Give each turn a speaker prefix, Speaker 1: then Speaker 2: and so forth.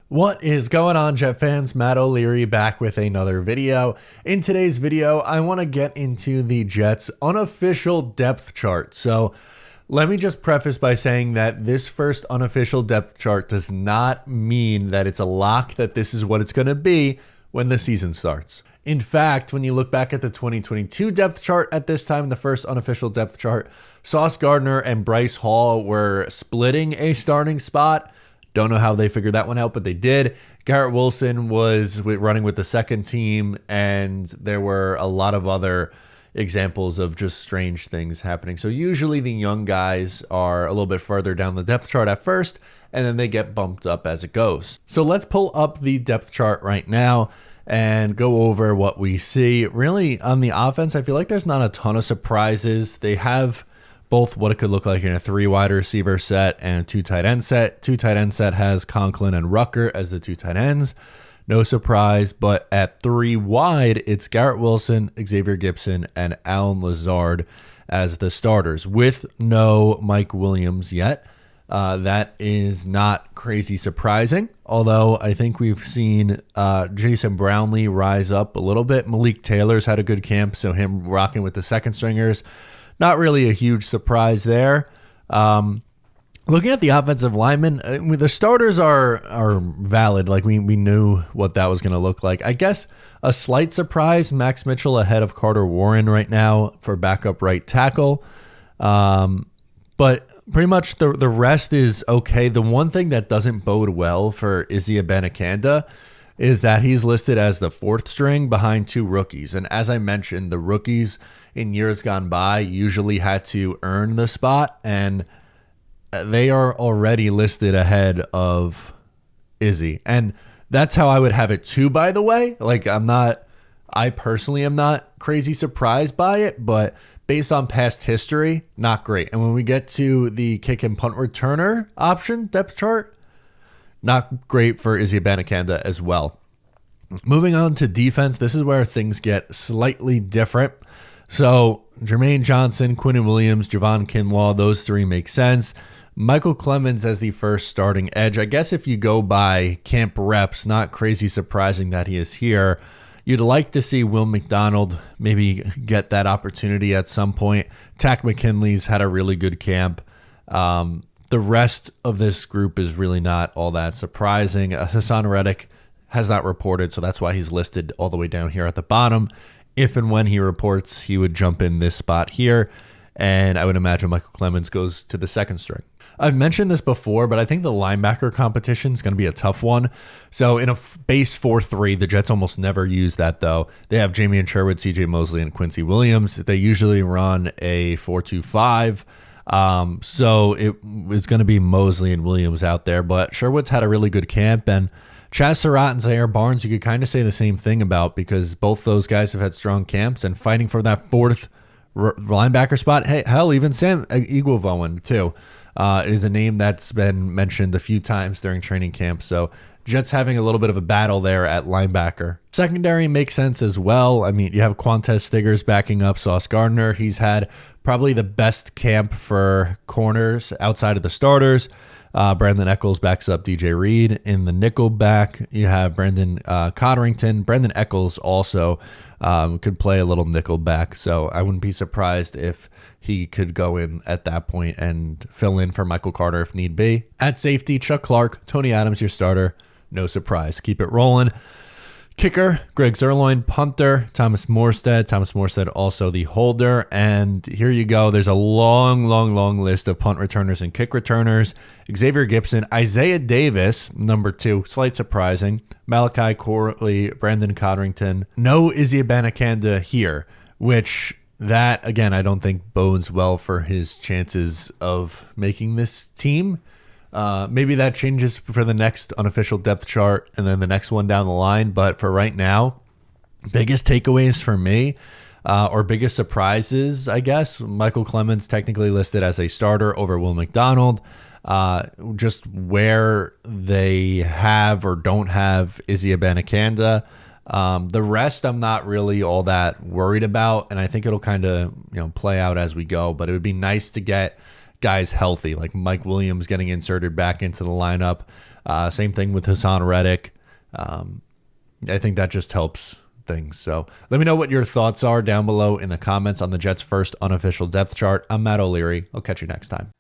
Speaker 1: What is going on, Jet fans? Matt O'Leary back with another video. In today's video, I want to get into the Jets' unofficial depth chart. So let me just preface by saying that this first unofficial depth chart does not mean that it's a lock that this is what it's going to be when the season starts. In fact, when you look back at the 2022 depth chart at this time, the first unofficial depth chart, Sauce Gardner and Bryce Hall were splitting a starting spot. Don't know how they figured that one out, but they did. Garrett Wilson was running with the second team, and there were a lot of other examples of just strange things happening. So usually the young guys are a little bit further down the depth chart at first, and then they get bumped up as it goes. So let's pull up the depth chart right now and go over what we see. Really, on the offense, I feel like there's not a ton of surprises. They have both what it could look like in a 3 wide receiver set and a 2 tight end set. 2 tight end set has Conklin and Rucker as the 2 tight ends. No surprise, but at 3 wide, it's Garrett Wilson, Xavier Gipson, and Allen Lazard as the starters, with no Mike Williams yet. That is not crazy surprising, although I think we've seen Jason Brownlee rise up a little bit. Malik Taylor's had a good camp, so him rocking with the second stringers, not really a huge surprise there. Looking at the offensive linemen, the starters are valid. Like we knew what that was going to look like. I guess a slight surprise, Max Mitchell ahead of Carter Warren right now for backup right tackle. But pretty much the rest is okay. The one thing that doesn't bode well for Izzy Abanikanda is that he's listed as the 4th string behind 2 rookies. And as I mentioned, the rookies in years gone by usually had to earn the spot, and they are already listed ahead of Izzy. And that's how I would have it too, by the way. Like I personally am not crazy surprised by it, but based on past history, not great. And when we get to the kick and punt returner option depth chart, not great for Izzy Abanikanda as well. Moving on to defense, this is where things get slightly different. So Jermaine Johnson, Quinnen Williams, Javon Kinlaw, those 3 make sense. Michael Clemens as the first starting edge. I guess if you go by camp reps, not crazy surprising that he is here. You'd like to see Will McDonald maybe get that opportunity at some point. Tack McKinley's had a really good camp. The rest of this group is really not all that surprising. Hassan Reddick has not reported, so that's why he's listed all the way down here at the bottom. If and when he reports, he would jump in this spot here, and I would imagine Michael Clemens goes to the 2nd string. I've mentioned this before, but I think the linebacker competition is going to be a tough one. So in a base 4-3, the Jets almost never use that, though. They have Jamian Sherwood, CJ Mosley, and Quincy Williams. They usually run a 4-2-5. So it was going to be Mosley and Williams out there, but Sherwood's had a really good camp, and Chaz Surratt and Zaire Barnes, you could kind of say the same thing about, because both those guys have had strong camps and fighting for that 4th linebacker spot. Hey, hell, even Sam Iguavoen too is a name that's been mentioned a few times during training camp. So Jets having a little bit of a battle there at linebacker. Secondary makes sense as well. I mean, you have Quantez Stiggers backing up Sauce Gardner. He's had probably the best camp for corners outside of the starters. Brandon Eccles backs up DJ Reed in the nickel back. You have Brandon Codrington. Brandon Eccles also could play a little nickel back, so I wouldn't be surprised if he could go in at that point and fill in for Michael Carter if need be. At safety, Chuck Clark, Tony Adams, your starter. No surprise. Keep it rolling. Kicker, Greg Zerloin. Punter, Thomas Morstead. Thomas Morstead also the holder. And here you go. There's a long list of punt returners and kick returners. Xavier Gipson, Isaiah Davis, number 2, slight surprising. Malachi Corley, Brandon Codrington. No Izzy Abanikanda here, which that, again, I don't think bodes well for his chances of making this team. Maybe that changes for the next unofficial depth chart and then the next one down the line. But for right now, biggest takeaways for me or biggest surprises, I guess, Michael Clemens technically listed as a starter over Will McDonald. Just where they have or don't have Izzy Abanikanda. The rest I'm not really all that worried about, and I think it'll kind of play out as we go. But it would be nice to get guys healthy, like Mike Williams getting inserted back into the lineup. Same thing with Hassan Reddick. I think that just helps things. So let me know what your thoughts are down below in the comments on the Jets' first unofficial depth chart. I'm Matt O'Leary. I'll catch you next time.